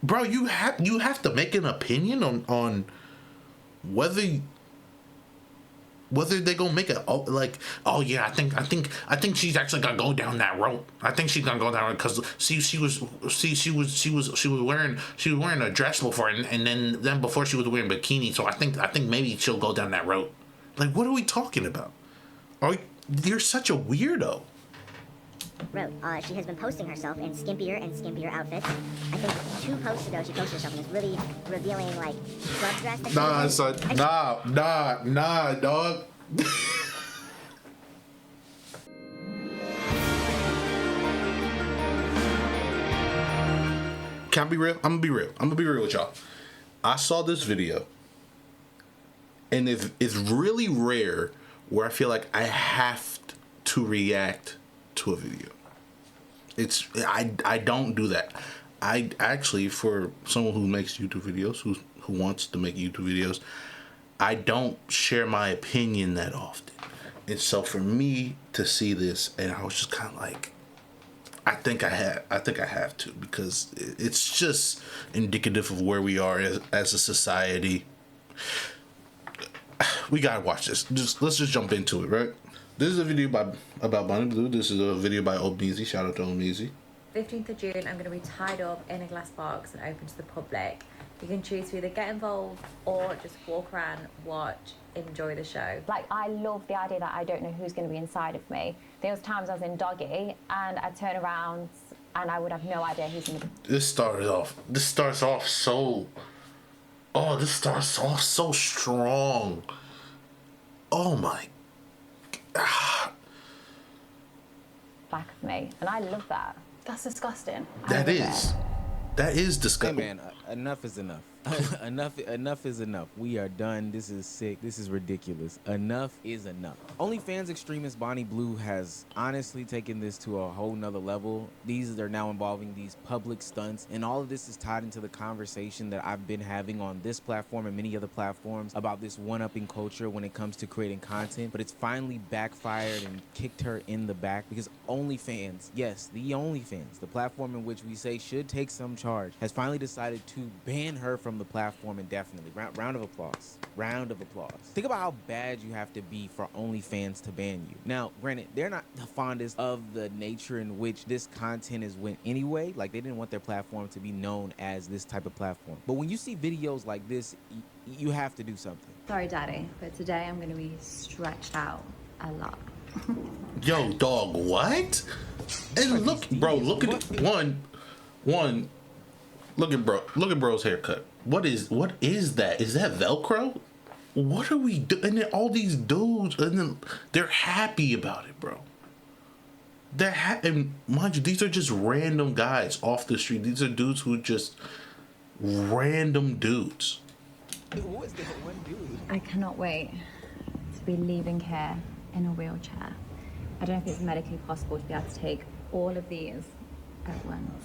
bro, you have to make an opinion on whether they gonna make it like, oh yeah, I think she's actually gonna go down that road. I think she's gonna go down because she was wearing a dress before, and then before she was wearing bikini. So I think maybe she'll go down that road. Like, what are we talking about? You're such a weirdo. Wrote, she has been posting herself in skimpier and skimpier outfits. I think 2 posts ago she posted herself and was really revealing, like, club dress. Nah, son. Nah, dog. Can I be real? I'm gonna be real with y'all. I saw this video, and it's really rare where I feel like I have to react to a video. I don't do that. I actually, for someone who makes YouTube videos, who wants to make YouTube videos, I don't share my opinion that often. And so for me to see this, and I was just kind of like, I think I have to, because it's just indicative of where we are as a society. We gotta watch this. Let's just jump into it, right? This is a video about Bonnie Blue. This is a video by Omeezy. Shout out to Omeezy. 15th of June, I'm going to be tied up in a glass box and open to the public. You can choose to either get involved or just walk around, watch, enjoy the show. Like, I love the idea that I don't know who's going to be inside of me. There was times I was in doggy and I'd turn around and I would have no idea who's going to be. This starts off so strong. Oh my God. Back of me, and I love that. That's disgusting. That is disgusting. Hey man, enough is enough. enough is enough. We are done. This is sick. This is ridiculous. Enough is enough. OnlyFans extremist Bonnie Blue has honestly taken this to a whole nother level. These are now involving these public stunts, and all of this is tied into the conversation that I've been having on this platform and many other platforms about this one-upping culture when it comes to creating content. But it's finally backfired and kicked her in the back, because OnlyFans, yes, the OnlyFans, the platform in which we say should take some charge, has finally decided to ban her from the platform indefinitely. Round of applause. Round of applause. Think about how bad you have to be for OnlyFans to ban you. Now, granted, they're not the fondest of the nature in which this content is went anyway. Like, they didn't want their platform to be known as this type of platform. But when you see videos like this, you have to do something. Sorry, Daddy, but today I'm going to be stretched out a lot. Yo, dog, what? And look, bro, look at one. Look at bro's haircut. What is that? Is that Velcro? What are we doing? And then all these dudes, and then they're happy about it, bro. They're happy. And mind you, these are just random guys off the street. These are dudes who just random dudes. Who is that one dude? I cannot wait to be leaving here in a wheelchair. I don't know if it's medically possible to be able to take all of these at once.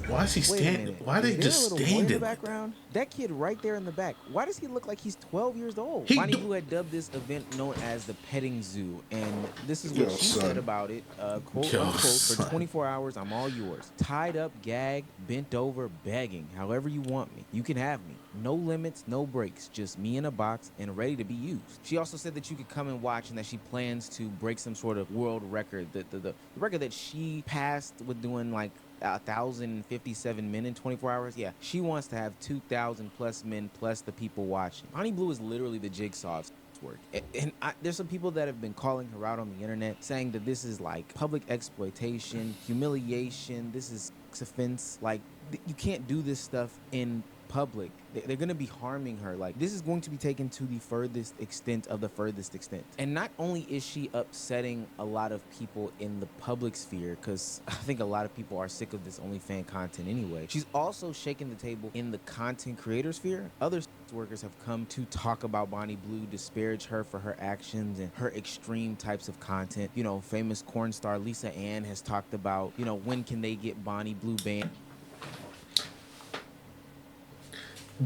Why is he standing? Why are they just standing? In the background? That kid right there in the back. Why does he look like he's 12 years old? Bonnie Blue had dubbed this event known as the petting zoo, and this is what she said about it. Quote unquote, for 24 hours, I'm all yours. Tied up, gagged, bent over, begging. However you want me. You can have me. No limits, no breaks. Just me in a box and ready to be used. She also said that you could come and watch, and that she plans to break some sort of world record. The record that she passed with doing like 1,057 men in 24 hours. Yeah, she wants to have 2,000 plus men plus the people watching. Bonnie Blue is literally the jigsaw of work. And there's some people that have been calling her out on the internet, saying that this is like public exploitation, humiliation, this is offense. Like, you can't do this stuff in public. They're going to be harming her. Like, this is going to be taken to the furthest extent of the furthest extent. And not only is she upsetting a lot of people in the public sphere, because I think a lot of people are sick of this OnlyFans content anyway, she's also shaking the table in the content creator sphere. Other workers have come to talk about Bonnie Blue, disparage her for her actions and her extreme types of content. You know, famous corn star Lisa Ann has talked about, you know, when can they get Bonnie Blue banned?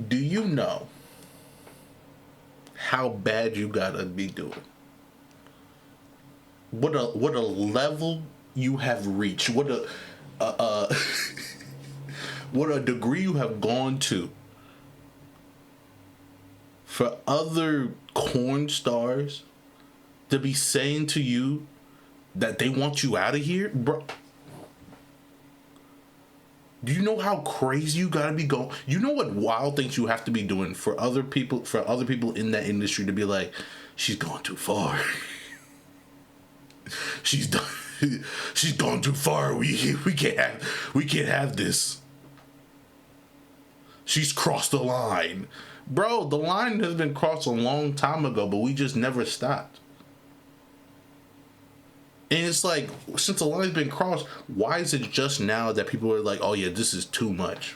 Do you know how bad you gotta be doing? What a level you have reached. What what a degree you have gone to for other corn stars to be saying to you that they want you out of here, bro. Do you know how crazy you gotta be going? You know what wild things you have to be doing for other people in that industry to be like, she's gone too far. She's gone too far. We can't have this. She's crossed the line. Bro, the line has been crossed a long time ago, but we just never stopped. And it's like, since the line's been crossed, why is it just now that people are like, oh yeah, this is too much?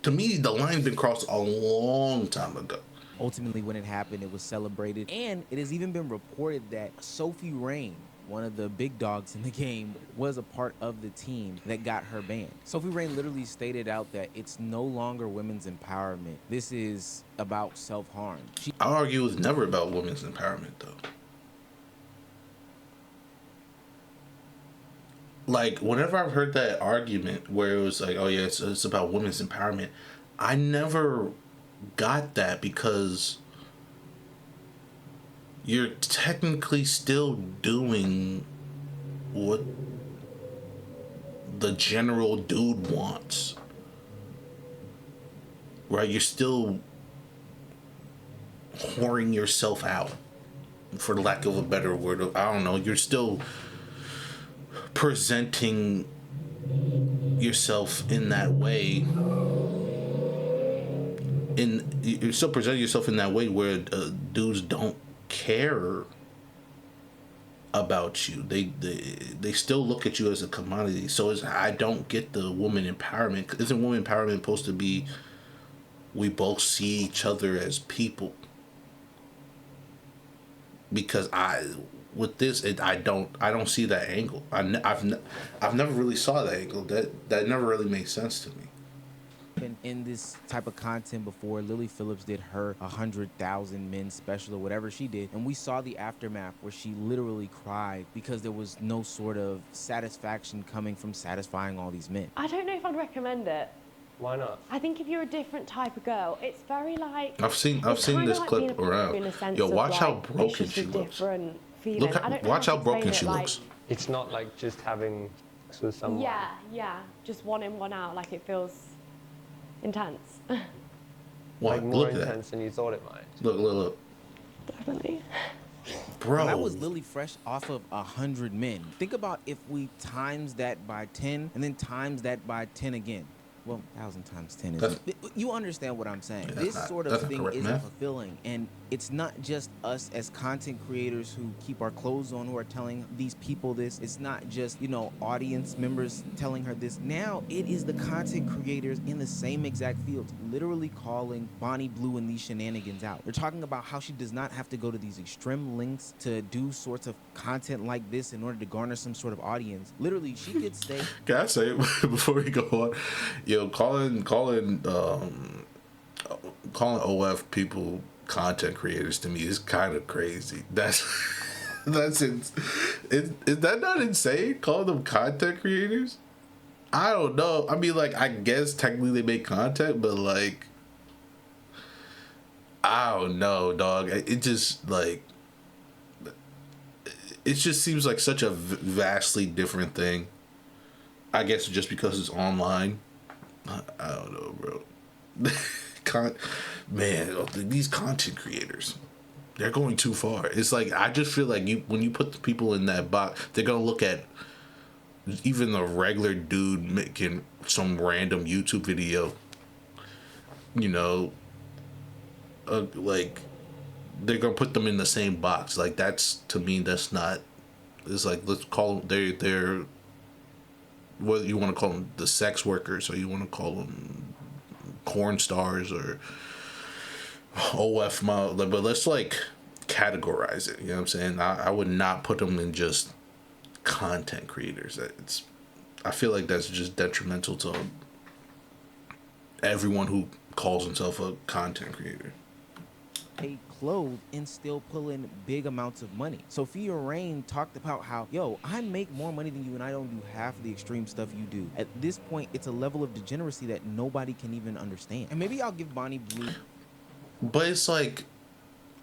To me, the line's been crossed a long time ago. Ultimately, when it happened, it was celebrated. And it has even been reported that Sophie Rain, one of the big dogs in the game, was a part of the team that got her banned. Sophie Rain literally stated out that it's no longer women's empowerment. This is about self-harm. I argue it's never about women's empowerment, though. Like, whenever I've heard that argument where it was like, oh yeah, it's about women's empowerment, I never got that, because you're technically still doing what the general dude wants, right? You're still whoring yourself out, for lack of a better word. I don't know. You're still presenting yourself in that way. You're still presenting yourself in that way where dudes don't care about you. They still look at you as a commodity. So I don't get the woman empowerment. Isn't woman empowerment supposed to be, we both see each other as people? Because I don't see that angle. I've never really saw that angle. That never really made sense to me. Been in this type of content before. Lily Phillips did her 100,000 men special or whatever she did, and we saw the aftermath where she literally cried because there was no sort of satisfaction coming from satisfying all these men. I don't know if I'd recommend it. Why not? I think if you're a different type of girl, it's very like, I've seen this clip around. Yo, watch how broken she looks. Watch how broken she looks. It's not like just having sex with someone. Yeah, just one in, one out. Like, it feels intense. Like more intense than you thought it might. Look. Definitely. Bro. That was Lily fresh off of 100 men. Think about if we times that by 10 and then times that by 10 again. Well, 1,000 times 10 is... You understand what I'm saying. This sort of thing isn't fulfilling. And it's not just us as content creators who keep our clothes on who are telling these people this. It's not just, audience members telling her this. Now, it is the content creators in the same exact fields literally calling Bonnie Blue and these shenanigans out. They're talking about how she does not have to go to these extreme lengths to do sorts of content like this in order to garner some sort of audience. Literally, she could stay... Can I say it before we go on? Yo, calling OF people content creators to me is kind of crazy. Is that not insane? Calling them content creators? I don't know. I mean, like, I guess technically they make content, but like, I don't know, dog. It just seems like such a vastly different thing. I guess just because it's online. I don't know, bro. These content creators, they're going too far. It's like, I just feel like when you put the people in that box, they're gonna look at even the regular dude making some random YouTube video. Like, they're gonna put them in the same box. Like, that's, to me, that's not. It's like, let's call them they're whether you want to call them the sex workers or you want to call them corn stars or OF model, but let's like categorize it. You know what I'm saying? I would not put them in just content creators. I feel like that's just detrimental to everyone who calls himself a content creator. stay clothed and still pull in big amounts of money. Sophia Rain talked about how, yo, I make more money than you and I don't do half of the extreme stuff you do. At this point, it's a level of degeneracy that nobody can even understand. And maybe I'll give Bonnie Blue. But it's like,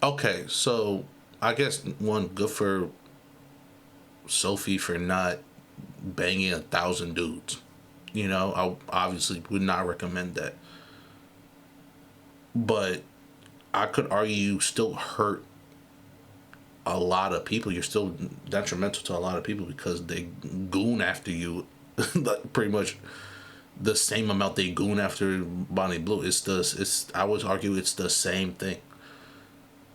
okay, so I guess one, good for Sophie for not banging 1,000 dudes. You know, I obviously would not recommend that. But I could argue you still hurt a lot of people. You're still detrimental to a lot of people because they goon after you pretty much the same amount they goon after Bonnie Blue. I would argue it's the same thing.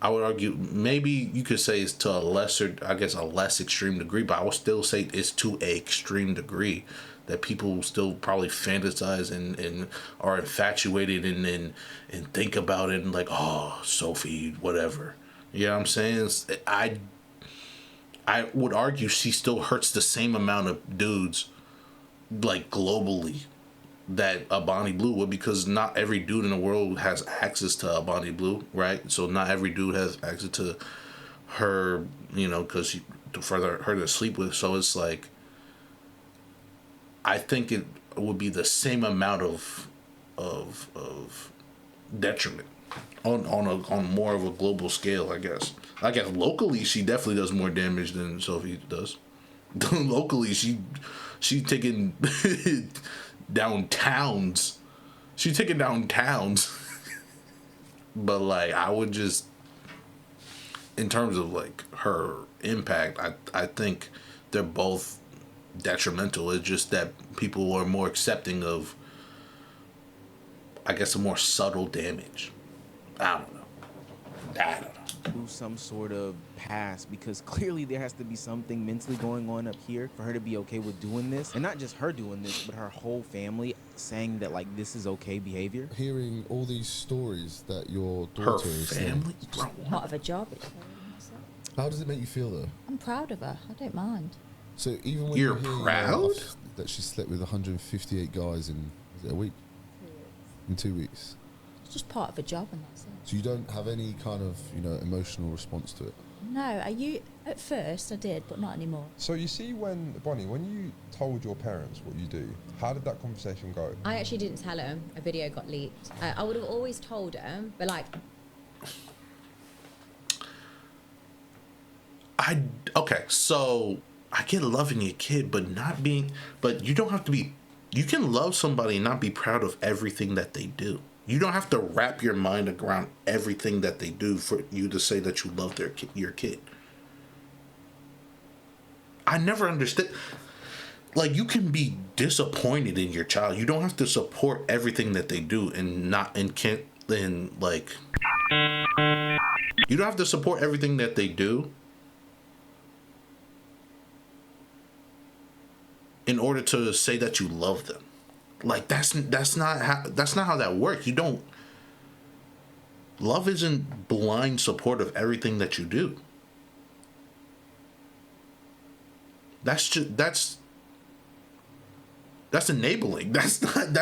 I would argue maybe you could say it's to a lesser, I guess a less extreme degree, but I would still say it's to a extreme degree that people still probably fantasize and are infatuated and think about it and like, oh, Sophie, whatever. You know what I'm saying? I would argue she still hurts the same amount of dudes, like globally, that a Bonnie Blue would, because not every dude in the world has access to a Bonnie Blue, right? So not every dude has access to her, you know, because for her to sleep with. So it's like, I think it would be the same amount of detriment on more of a global scale, I guess. I guess locally she definitely does more damage than Sophie does. Locally she taking down towns. She's taking down towns. But like I would just, in terms of like her impact, I think they're both detrimental. It's just that people are more accepting of, I guess, a more subtle damage. I don't know. Do some sort of pass, because clearly there has to be something mentally going on up here for her to be okay with doing this. And not just her doing this, but her whole family saying that like this is okay behavior. Hearing all these stories that your Her daughter is family? Part of a job. How does it make you feel though? I'm proud of her. I don't mind. So even when You're you hear proud that she slept with 158 guys in, is it a week? In 2 weeks. It's just part of a job, and that's it. So you don't have any kind of, you know, emotional response to it? No, at first I did, but not anymore. So you see, Bonnie, when you told your parents what you do, how did that conversation go? I actually didn't tell them. A video got leaked. I would have always told them, but like... Okay, so I get loving your kid, but you don't have to be, you can love somebody and not be proud of everything that they do. You don't have to wrap your mind around everything that they do for you to say that you love your kid. I never understood. Like, you can be disappointed in your child. You don't have to support everything that they do you don't have to support everything that they do in order to say that you love them. Like, that's not how that works. You don't. Love isn't blind support of everything that you do. That's enabling. That's not.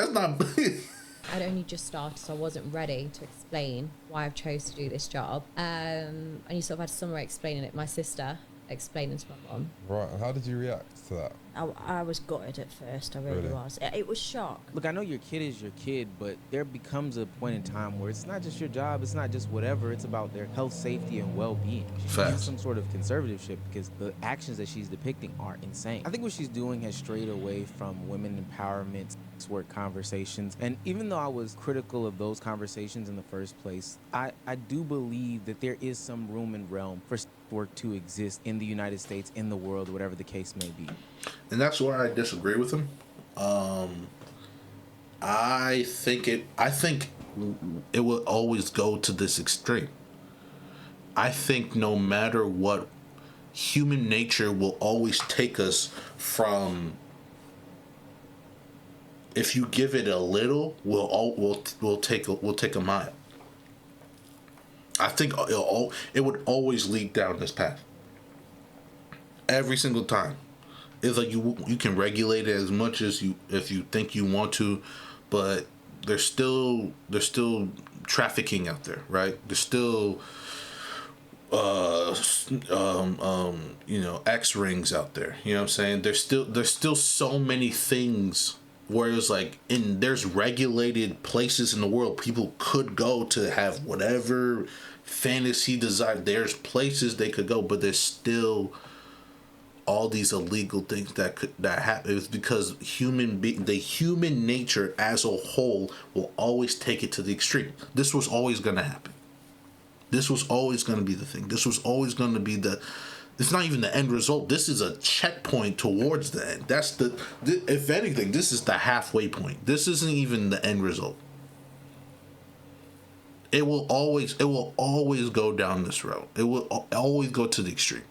I'd only just started, so I wasn't ready to explain why I've chose to do this job. And you sort of had somewhere explaining it. My sister explaining to my mum. Right, and how did you react to that? I was gutted at first, I really was. It was shock. Look, I know your kid is your kid, but there becomes a point in time where it's not just your job, it's not just whatever, it's about their health, safety, and well-being. She needs some sort of conservatorship because the actions that she's depicting are insane. I think what she's doing has strayed away from women empowerment, work conversations, and even though I was critical of those conversations in the first place, I do believe that there is some room and realm for work to exist in the United States, in the world, whatever the case may be. And that's where I disagree with him. I think it will always go to this extreme. I think no matter what, human nature will always take us from, if you give it a little, we'll take a mile. I think it would always lead down this path. Every single time. It's like you can regulate it as much as if you think you want to, but there's still trafficking out there, right? There's still X rings out there. You know what I'm saying? There's still so many things where it's like there's regulated places in the world people could go to have whatever fantasy desire. There's places they could go, but there's still all these illegal things that happen. It's because the human nature as a whole will always take it to the extreme. This was always going to happen. This was always going to be the thing. This was always going to be it's not even the end result. This is a checkpoint towards the end. That's if anything, this is the halfway point. This isn't even the end result. It will always go down this road. It will always go to the extreme.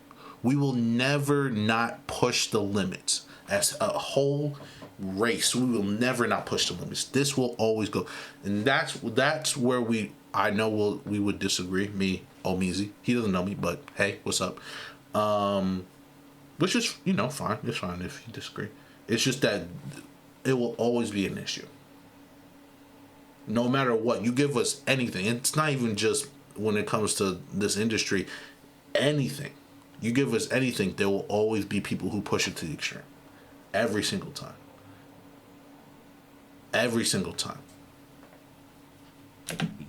We will never not push the limits. As a whole race, we will never not push the limits. This will always go. And that's where we would disagree. Me, Omizi. He doesn't know me, but hey, what's up? Which is, fine. It's fine if you disagree. It's just that it will always be an issue. No matter what, you give us anything. It's not even just when it comes to this industry. Anything. You give us anything, there will always be people who push it to the extreme. Every single time. Every single time.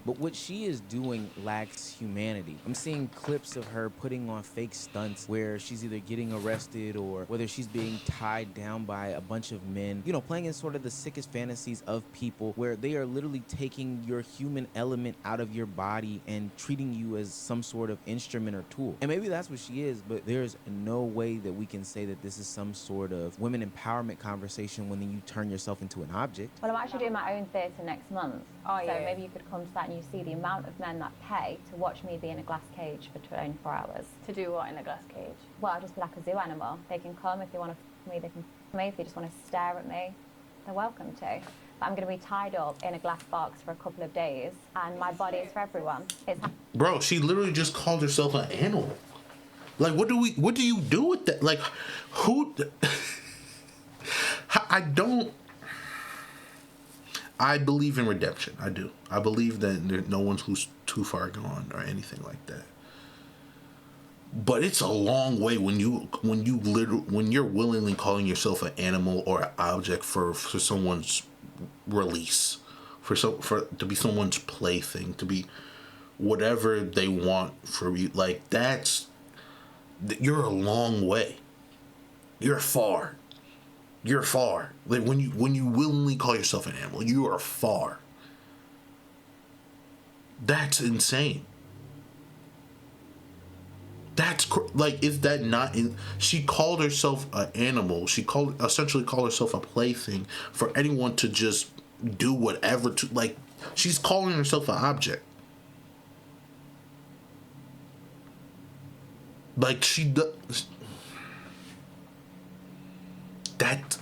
But what she is doing lacks humanity. I'm seeing clips of her putting on fake stunts where she's either getting arrested or whether she's being tied down by a bunch of men, playing in sort of the sickest fantasies of people where they are literally taking your human element out of your body and treating you as some sort of instrument or tool. And maybe that's what she is, but there's no way that we can say that this is some sort of women empowerment conversation when you turn yourself into an object. Well, I'm actually doing my own theatre next month. Oh, so yeah. Maybe you could come to that and you see the amount of men that pay to watch me be in a glass cage for 24 hours. To do what in a glass cage? Well, I'll just be like a zoo animal. They can come if they want to f me, they can f me. If they just want to stare at me, they're welcome to. But I'm going to be tied up in a glass box for a couple of days, and my body is for everyone. Bro, she literally just called herself an animal. Like, what do you do with that? Like, who? I believe in redemption. I do. I believe that no one's who's too far gone or anything like that. But it's a long way when you're willingly calling yourself an animal or an object for someone's release, to be someone's plaything, to be whatever they want for you. Like, you're a long way. You're far. You're far. Like, when you willingly call yourself an animal, you are far. That's insane. Is that not in? She called herself an animal. She essentially called herself a plaything for anyone to just do whatever to. Like, she's calling herself an object. Like, she does. That.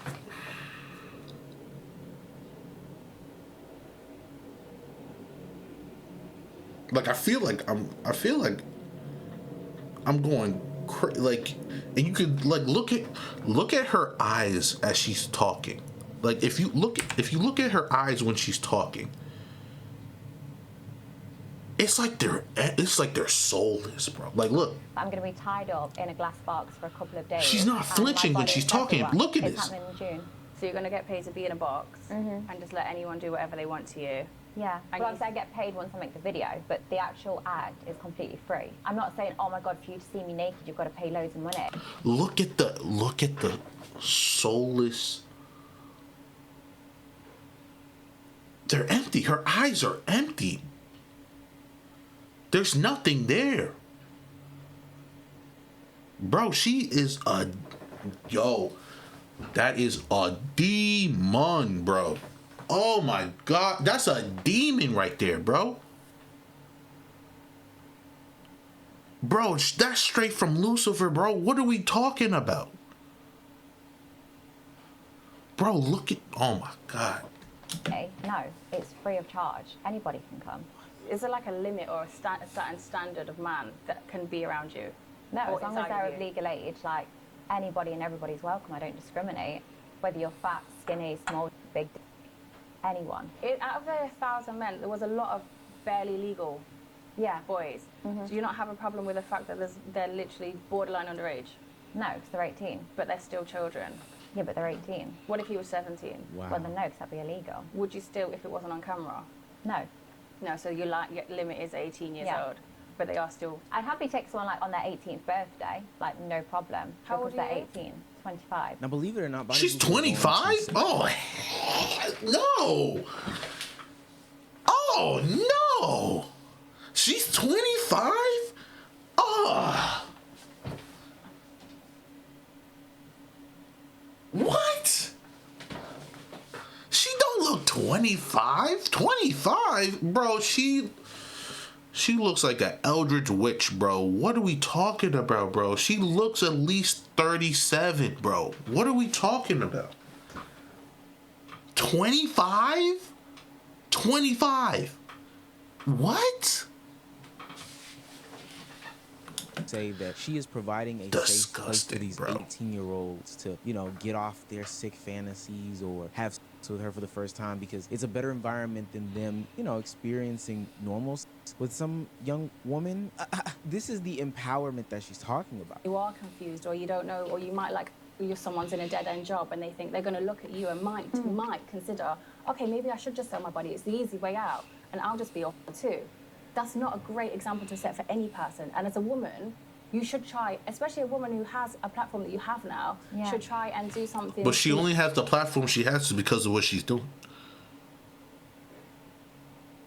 Like, I feel like I'm going like, and you could like look at her eyes as she's talking. Like, if you look at her eyes when she's talking, it's like they're soulless, bro. Like, look. I'm going to be tied up in a glass box for a couple of days. She's not flinching when she's talking. Look at this. It's happening in June. So you're going to get paid to be in a box and just let anyone do whatever they want to you? Yeah, well, obviously I get paid once I make the video, but the actual act is completely free. I'm not saying, oh my God, for you to see me naked, you've got to pay loads of money. Look at the soulless. They're empty. Her eyes are empty. There's nothing there. Bro, she is that is a demon, bro. Oh my God, that's a demon right there, bro. Bro, that's straight from Lucifer, bro. What are we talking about? Bro, look at, oh my God. Okay, no, it's free of charge. Anybody can come. Is there like a limit or a certain standard of man that can be around you? No, as long as they're of legal age, like, anybody and everybody's welcome. I don't discriminate. Whether you're fat, skinny, small, big, anyone. Out of the 1,000 men, there was a lot of barely legal boys. Do you not have a problem with the fact that they're literally borderline underage? No, because they're 18. But they're still children. Yeah, but they're 18. What if he was 17? Wow. Well, then no, because that'd be illegal. Would you still, if it wasn't on camera? No. No, so your limit is 18 years old. But they are still... I'd happily take someone like on their 18th birthday, like no problem. How old are they're you? 18, 25. Now, believe it or not, she's 25? Oh, no. Oh, no. She's 25? Oh. What? She don't look 25. 25? Bro, she looks like an eldritch witch, bro. What are we talking about, bro? She looks at least 37, bro. What are we talking about? 25? 25. What? Say that she is providing a safe place for these 18-year-olds to, you know, get off their sick fantasies or have sex with her for the first time, because it's a better environment than them, you know, experiencing normal sex with some young woman. This is the empowerment that she's talking about. You are confused, or you don't know, or you might someone's in a dead-end job and they think they're going to look at you and might consider, okay, maybe I should just sell my body. It's the easy way out, and I'll just be off too. That's not a great example to set for any person. And as a woman, you should try, especially a woman who has a platform that you have now, should try and do something. But she only has the platform she has because of what she's doing.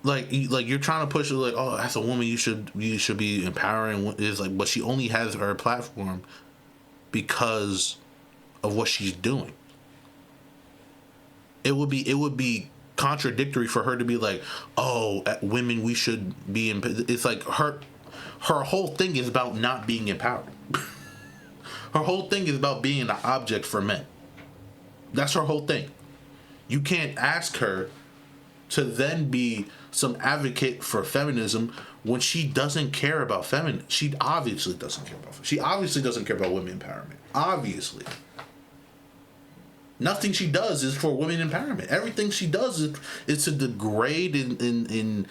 Like you're trying to push her, like, oh, as a woman you should be empowering. Is like, but she only has her platform because of what she's doing. It would be contradictory for her to be like, oh, women, we should be it's like her whole thing is about not being empowered. Her whole thing is about being an object for men. That's her whole thing. You can't ask her to then be some advocate for feminism when she doesn't care about feminism. She obviously doesn't care about women empowerment. Obviously. Nothing she does is for women empowerment. Everything she does is to degrade and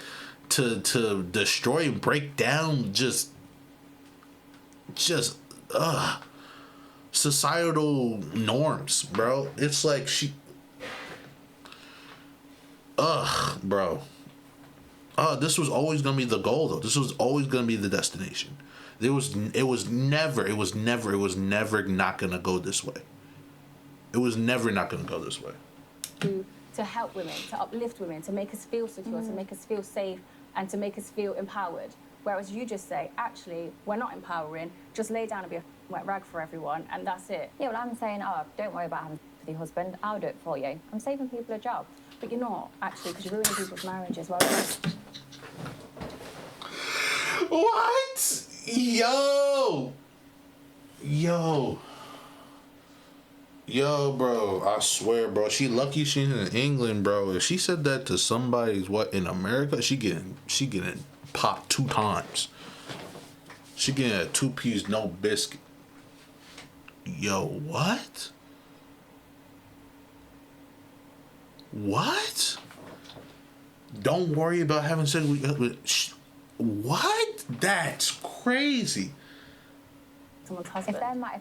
to destroy and break down just societal norms, bro. It's like bro. This was always gonna be the goal, though. This was always gonna be the destination. It was never not gonna go this way. It was never not going to go this way. To help women, to uplift women, to make us feel secure, to make us feel safe, and to make us feel empowered. Whereas you just say, actually, we're not empowering, just lay down and be a wet rag for everyone, and that's it. Yeah, well, I'm saying, oh, don't worry about having sex with your husband, I'll do it for you. I'm saving people a job. But you're not, actually, because you're ruining people's marriages. Well, what? Yo, bro, I swear, bro, she lucky she's in England, bro. If she said that to somebody's in America, she getting popped 2 times. She getting a 2-piece no biscuit. Yo, what? What? Don't worry about having sex with what? That's crazy. If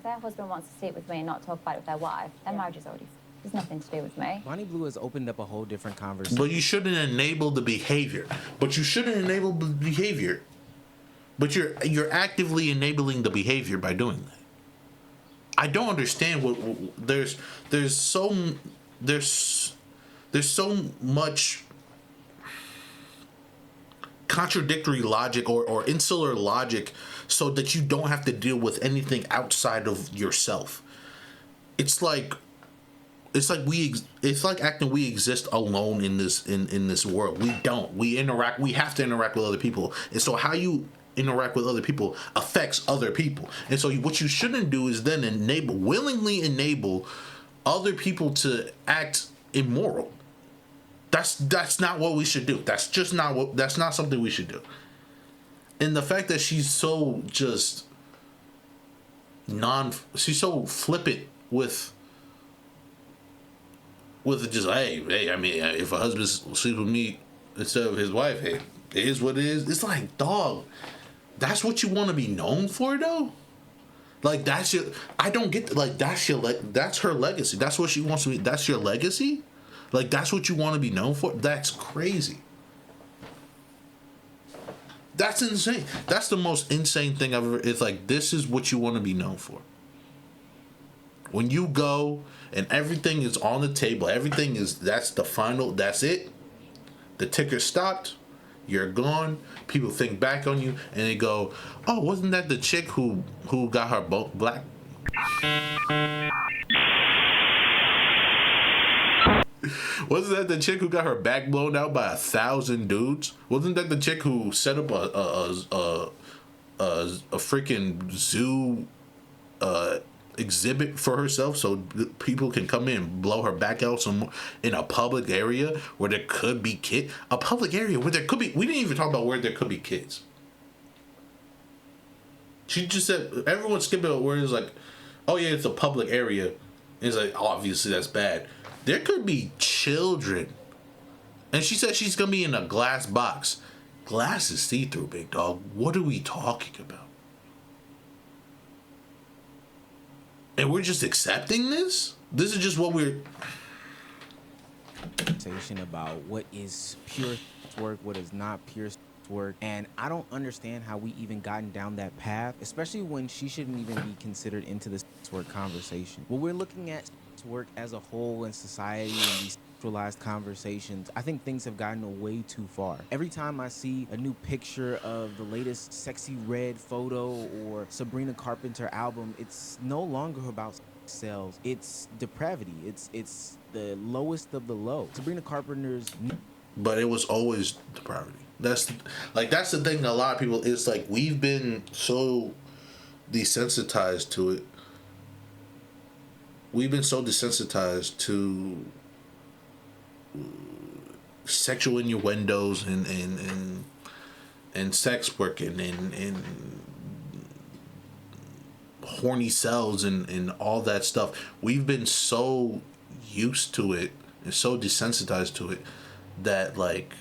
their husband wants to sleep with me and not talk about it with their wife, their marriage is already. There's nothing to do with me. Bonnie Blue has opened up a whole different conversation. But you shouldn't enable the behavior. But you're actively enabling the behavior by doing that. I don't understand what there's so much contradictory logic or insular logic, so that you don't have to deal with anything outside of yourself. It's like acting we exist alone in this world. We don't. We have to interact with other people. And so how you interact with other people affects other people. And so what you shouldn't do is then willingly enable other people to act immoral. That's not what we should do. That's not something we should do. And the fact that she's so she's so flippant with just, hey, I mean, if a husband sleeps with me instead of his wife, hey, It is what it is. It's like, dog, that's what you want to be known for, though? Like, that's your... I don't get... Like, that's your... That's her legacy. That's what she wants to be... That's your legacy? Like, that's what you want to be known for? That's crazy. That's insane. That's the most insane thing I've ever... It's like, this is what you want to be known for. When you go and everything is on the table, everything is... That's the final... That's it. The ticker stopped. You're gone. People think back on you and they go, "Oh, wasn't that the chick who got her black?" Wasn't that the chick who got her back blown out by 1,000 dudes? Wasn't that the chick who set up a freaking zoo exhibit for herself so people can come in and blow her back out in a public area where there could be kids? A public area where there could be... We didn't even talk about where there could be kids. She just said... Everyone's skipping over where it's like, oh yeah, it's a public area. And it's like, obviously that's bad. There could be children. And she said she's gonna be in a glass box. Glass is see-through, big dog. What are we talking about? And we're just accepting this? This is just what we're... Conversation about what is pure work, what is not pure work. And I don't understand how we even gotten down that path, especially when she shouldn't even be considered into this work conversation. When we're looking at work as a whole in society and these sexualized conversations, I think things have gotten way too far. Every time I see a new picture of the latest Sexy Red photo or Sabrina Carpenter album, it's no longer about sales. It's depravity. It's the lowest of the low. Sabrina Carpenter's... But it was always depravity. That's the thing. A lot of people, it's like we've been so desensitized to it. We've been so desensitized to sexual innuendos and sex work and horny cells and all that stuff. We've been so used to it and so desensitized to it that, like,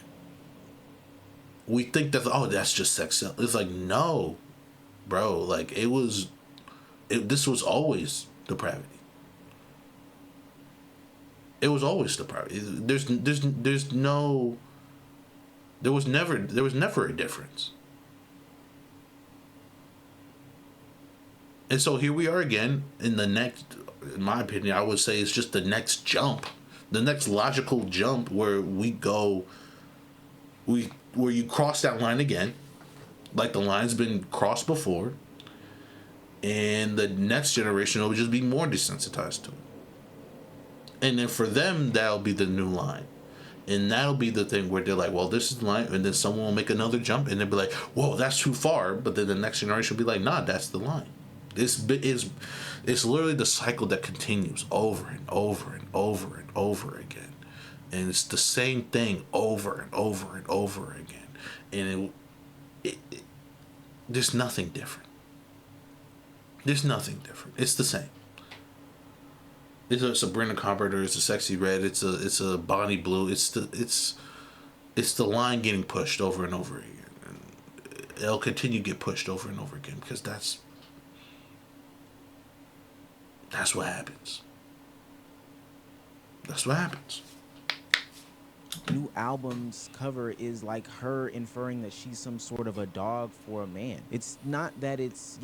we think that, oh, that's just sex. It's like, no, bro. Like, this was always depravity. It was always depravity. There was never a difference. And so here we are again in the next, in my opinion, I would say it's just the next jump, the next logical jump where where you cross that line again, like the line's been crossed before, and the next generation will just be more desensitized to it. And then for them, that'll be the new line. And that'll be the thing where they're like, well, this is the line. And then someone will make another jump and they'll be like, whoa, that's too far. But then the next generation will be like, nah, that's the line. It's literally the cycle that continues over and over and over and over again. And it's the same thing over and over and over again. And there's nothing different. There's nothing different. It's the same. It's a Sabrina Carpenter. It's a Sexy Red. It's a Bonnie Blue. It's the line getting pushed over and over again. And it'll continue to get pushed over and over again because that's what happens. That's what happens. New album's cover is like her inferring that she's some sort of a dog for a man. It's not that it's,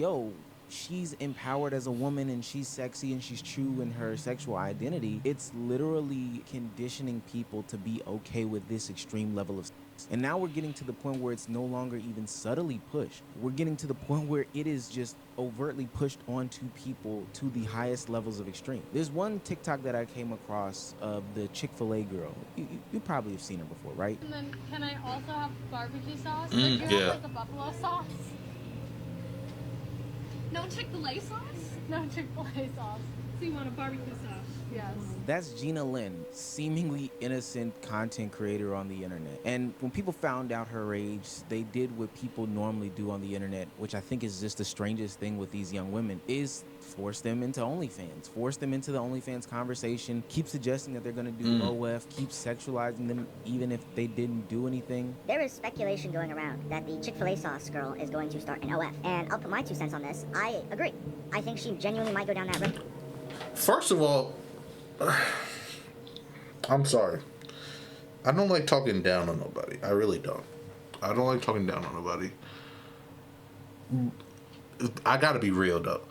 she's empowered as a woman and she's sexy and she's true in her sexual identity. It's literally conditioning people to be okay with this extreme level of sex. And now we're getting to the point where it's no longer even subtly pushed. We're getting to the point where it is just overtly pushed onto people to the highest levels of extreme. There's one TikTok that I came across of the Chick-fil-A girl. You probably have seen her before, right? And then can I also have barbecue sauce? Yeah. Have, like, the buffalo sauce? No Chick-fil-A sauce? No Chick-fil-A sauce. So you want a barbecue sauce? Yes. That's Gina Lynn, seemingly innocent content creator on the internet. And when people found out her age, they did what people normally do on the internet, which I think is just the strangest thing with these young women, is force them into OnlyFans, force them into the OnlyFans conversation, keep suggesting that they're gonna do OF, keep sexualizing them even if they didn't do anything. There is speculation going around that the Chick-fil-A sauce girl is going to start an OF, and I'll put my 2 cents on this. I agree. I think she genuinely might go down that road. First of all, I'm sorry. I don't like talking down on nobody. I really don't. I don't like talking down on nobody. I gotta be real though.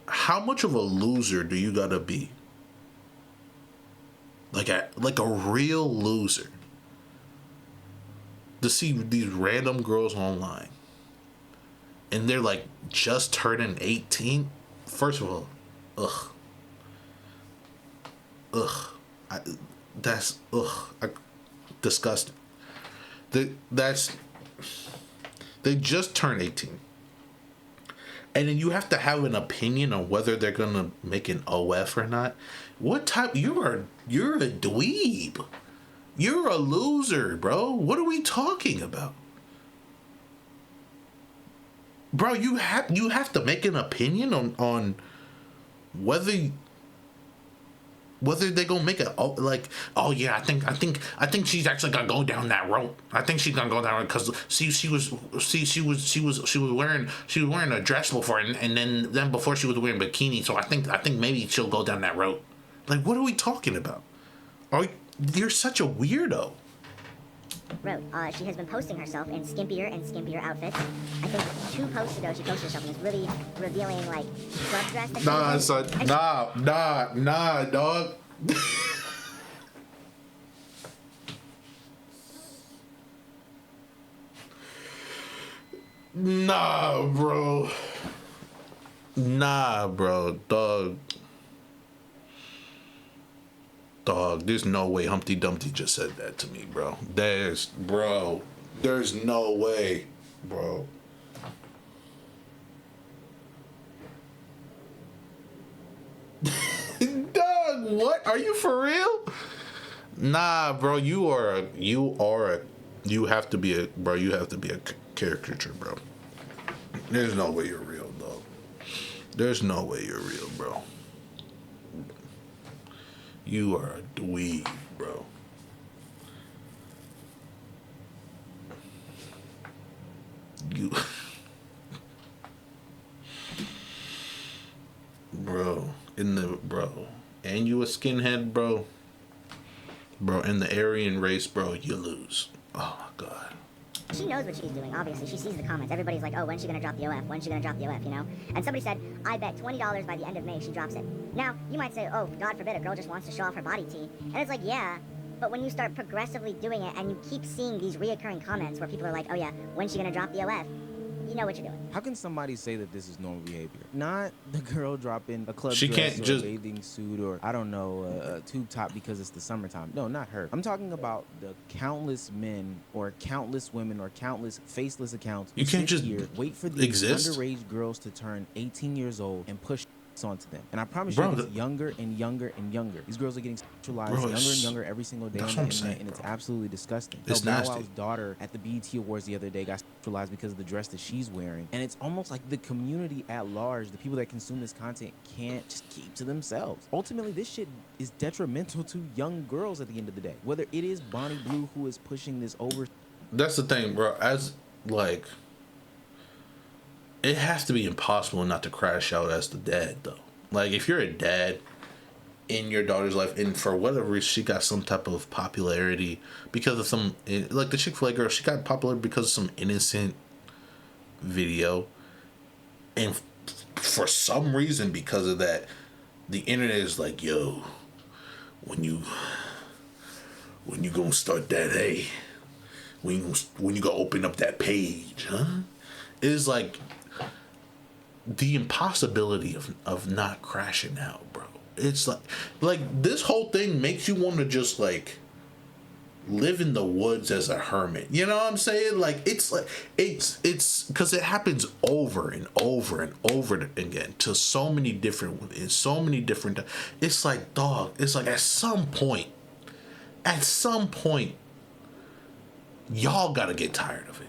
How much of a loser do you gotta be? Like a real loser. To see these random girls online. And they're like just turning 18. First of all, disgusting. They just turned 18. And then you have to have an opinion on whether they're gonna make an OF or not. What type? You're a dweeb. You're a loser, bro. What are we talking about? Bro, you have to make an opinion on whether they're gonna make it. Oh yeah, I think she's actually gonna go down that road. I think she's gonna go down because she was wearing a dress before, and then before she was wearing a bikini. So I think maybe she'll go down that road. Like, what are we talking about? You're such a weirdo. Wrote, she has been posting herself in skimpier and skimpier outfits. I think 2 posts ago she posted herself and was really revealing like club dress. Nah, son. Nah, dog. Nah, bro, dog. Dog, there's no way Humpty Dumpty just said that to me, bro. There's no way, bro. Dog, what? Are you for real? Nah, bro, you have to be a caricature, bro. There's no way you're real, dog. There's no way you're real, bro. You are a dweeb, bro. Bro. And you a skinhead, bro. Bro, in the Aryan race, bro, you lose. Oh my god. She knows what she's doing, obviously. She sees the comments. Everybody's like, oh, when's she gonna drop the OF? When's she gonna drop the OF, you know? And somebody said, I bet $20 by the end of May she drops it. Now, you might say, oh, God forbid, a girl just wants to show off her body T. And it's like, yeah, but when you start progressively doing it and you keep seeing these reoccurring comments where people are like, oh yeah, when's she gonna drop the OF? You know what you're doing. How can somebody say that this is normal behavior? Not the girl dropping a club she dress can't or just a bathing suit or, I don't know, a tube top because it's the summertime. No, not her. I'm talking about the countless men or countless women or countless faceless accounts who you can't just here, wait for these underage girls to turn 18 years old and push onto them. And I promise you, it's younger and younger and younger. These girls are getting sexualized younger and younger every single day on the internet, and it's absolutely disgusting. It's Bow nasty. Wow's daughter at the BET Awards the other day got sexualized because of the dress that she's wearing. And it's almost like the community at large, the people that consume this content, can't just keep to themselves. Ultimately, this shit is detrimental to young girls at the end of the day. Whether it is Bonnie Blue who is pushing this over. That's the thing, bro. It has to be impossible not to crash out as the dad, though. Like, if you're a dad in your daughter's life, and for whatever reason she got some type of popularity because of some, like the Chick-fil-A girl, she got popular because of some innocent video, and for some reason, because of that, the internet is like, yo, when you gonna start that, hey, when you gonna open up that page, huh? It is like the impossibility of not crashing out, bro. It's like this whole thing makes you want to just like live in the woods as a hermit. You know what I'm saying? Like it's because it happens over and over and over again to so many different, in so many different. It's like, dog. It's like at some point, y'all gotta get tired of it.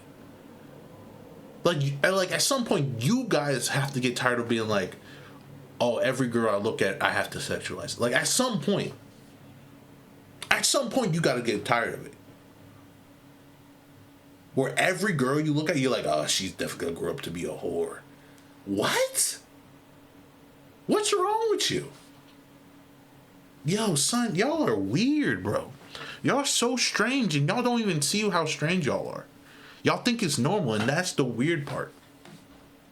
Like at some point, you guys have to get tired of being like, oh, every girl I look at, I have to sexualize. Like at some point, you gotta get tired of it. Where every girl you look at, you're like, oh, she's definitely gonna grow up to be a whore. What? What's wrong with you? Yo, son, y'all are weird, bro. Y'all are so strange, and y'all don't even see how strange y'all are. Y'all think it's normal, and that's the weird part.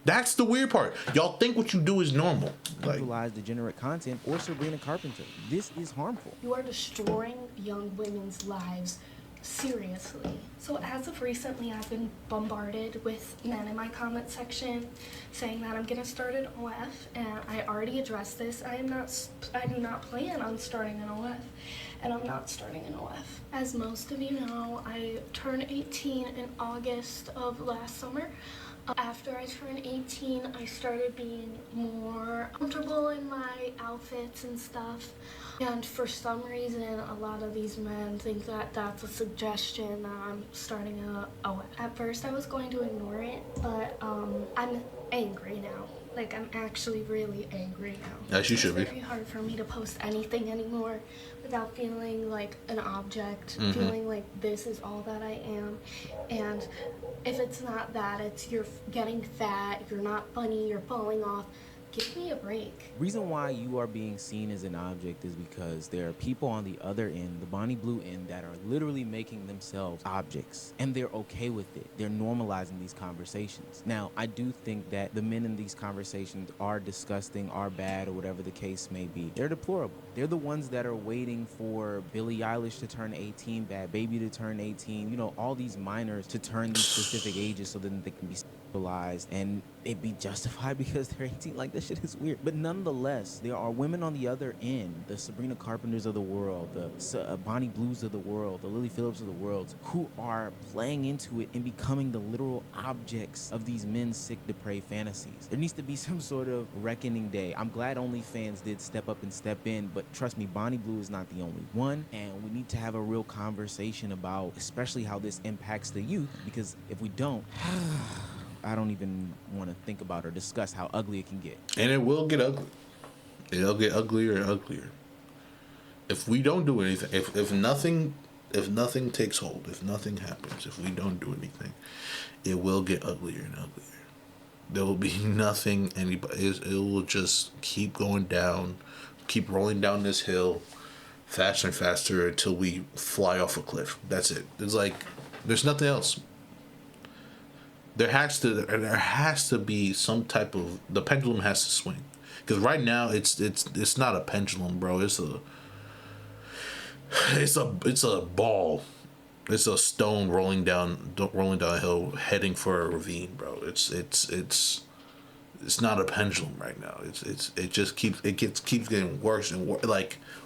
That's the weird part. Y'all think what you do is normal. Like degenerate content or Sabrina Carpenter. This is harmful. You are destroying young women's lives. Seriously. So as of recently, I've been bombarded with men in my comment section saying that I'm getting started OF, and I already addressed this. I do not plan on starting an OF, and I'm not starting an OF. As most of you know, I turned 18 in August of last summer. After I turned 18, I started being more comfortable in my outfits and stuff. And for some reason, a lot of these men think that that's a suggestion that I'm starting a OF. At first, I was going to ignore it, but I'm angry now. Like, I'm actually really angry now. As you should be. It's very hard for me to post anything anymore without feeling like an object, feeling like this is all that I am. And if it's not that, it's you're getting fat, you're not funny, you're falling off. Give me a break. Reason why you are being seen as an object is because there are people on the other end, the Bonnie Blue end, that are literally making themselves objects, and they're okay with it. They're normalizing these conversations. Now, I do think that the men in these conversations are disgusting, are bad, or whatever the case may be. They're deplorable. They're the ones that are waiting for Billie Eilish to turn 18, Bad Baby to turn 18, you know, all these minors to turn these specific ages so that they can be sexualized and it be justified because they're 18. Like, this shit is weird. But nonetheless, there are women on the other end, the Sabrina Carpenters of the world, the Bonnie Blues of the world, the Lily Phillips of the world, who are playing into it and becoming the literal objects of these men's sick, depraved fantasies. There needs to be some sort of reckoning day. I'm glad OnlyFans did step up and step in, but trust me, Bonnie Blue is not the only one, and we need to have a real conversation about especially how this impacts the youth, because if we don't, I don't even want to think about or discuss how ugly it can get. And it will get ugly. It'll get uglier and uglier. If we don't do anything, if nothing takes hold, if nothing happens, if we don't do anything, it will get uglier and uglier. There will be nothing it will just keep going down, keep rolling down this hill faster and faster until we fly off a cliff. That's it. It's like there's nothing else. There has to be some type of, the pendulum has to swing, because right now it's not a pendulum, bro. It's a ball. It's a stone rolling down a hill heading for a ravine, bro. It's not a pendulum right now. It just keeps getting worse and worse.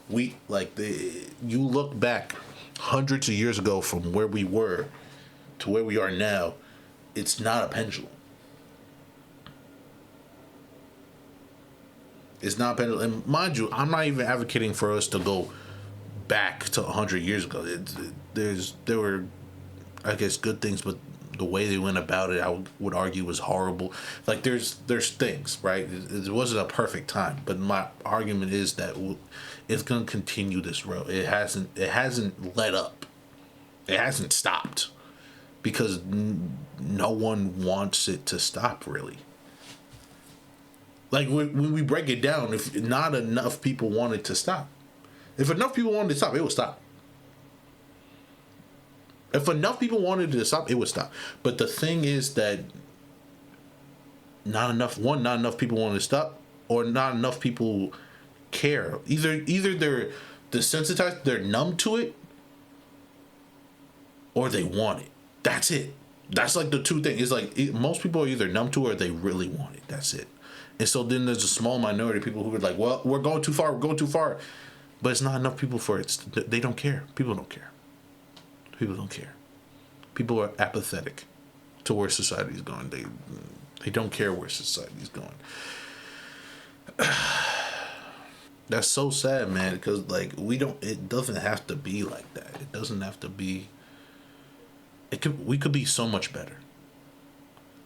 You look back hundreds of years ago from where we were to where we are now. It's not a pendulum. It's not a pendulum. And mind you, I'm not even advocating for us to go back to 100 years ago. There were, I guess, good things, but the way they went about it, I would argue, was horrible. Like, there's things, right? It wasn't a perfect time, but my argument is that it's going to continue this road. It hasn't let up. It hasn't stopped. Because no one wants it to stop, really. Like, when we break it down, if not enough people wanted to stop. If enough people wanted to stop, it would stop. If enough people wanted to stop, it would stop. But the thing is that not enough people want to stop, or not enough people care. Either they're desensitized, they're numb to it, or they want it. That's it. That's like the two things. It's like most people are either numb to it or they really want it. That's it. And so then there's a small minority of people who are like, well, we're going too far. But it's not enough people for it. They don't care. People don't care. People don't care. People are apathetic to where society's going. They don't care where society's going. That's so sad, man, because like it doesn't have to be like that. It doesn't have to be. We could be so much better.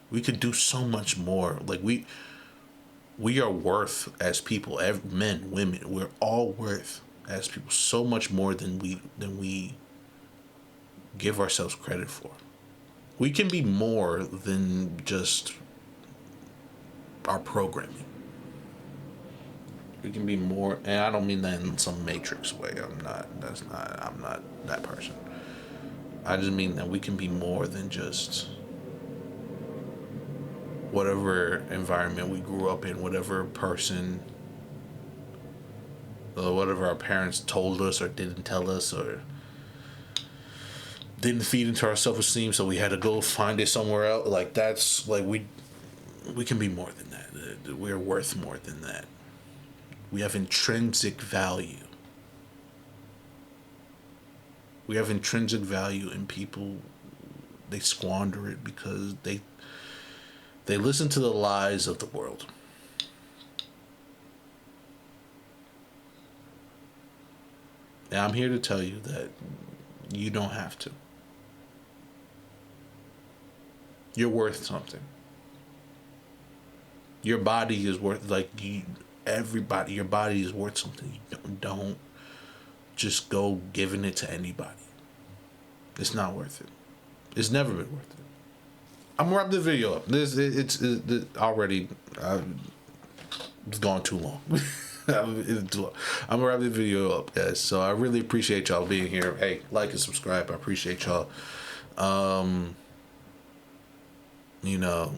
We could do so much more. Like we are worth as people, men, women, we're all worth as people so much more than we give ourselves credit for. We can be more than just our programming. We can be more, and I don't mean that in some Matrix way. I'm not that person. I just mean that we can be more than just whatever environment we grew up in, whatever person, or whatever our parents told us or didn't tell us or didn't feed into our self-esteem, so we had to go find it somewhere else. Like that's like we can be more than that. We're worth more than that. We have intrinsic value. We have intrinsic value, and people, they squander it because they listen to the lies of the world. And I'm here to tell you that you don't have to. You're worth something. Your body is worth, everybody, your body is worth something. Don't just go giving it to anybody. It's not worth it. It's never been worth it. I'm gonna wrap the video up. It's already it's gone too long. I'm gonna wrap the video up, guys. So I really appreciate y'all being here. Hey, like and subscribe. I appreciate y'all. You know,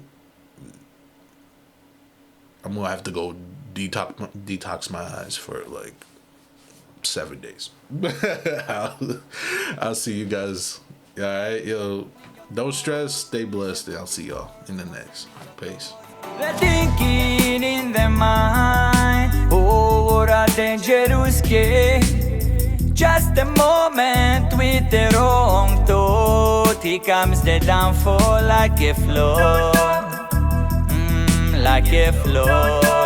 I'm gonna have to go detox my eyes for like 7 days. I'll see you guys. All right, yo. Don't stress. Stay blessed. I'll see y'all in the next. Peace. They're thinking in their mind, oh, what a dangerous game. Just a moment with the wrong thought, here comes the downfall like a flood, like a flood.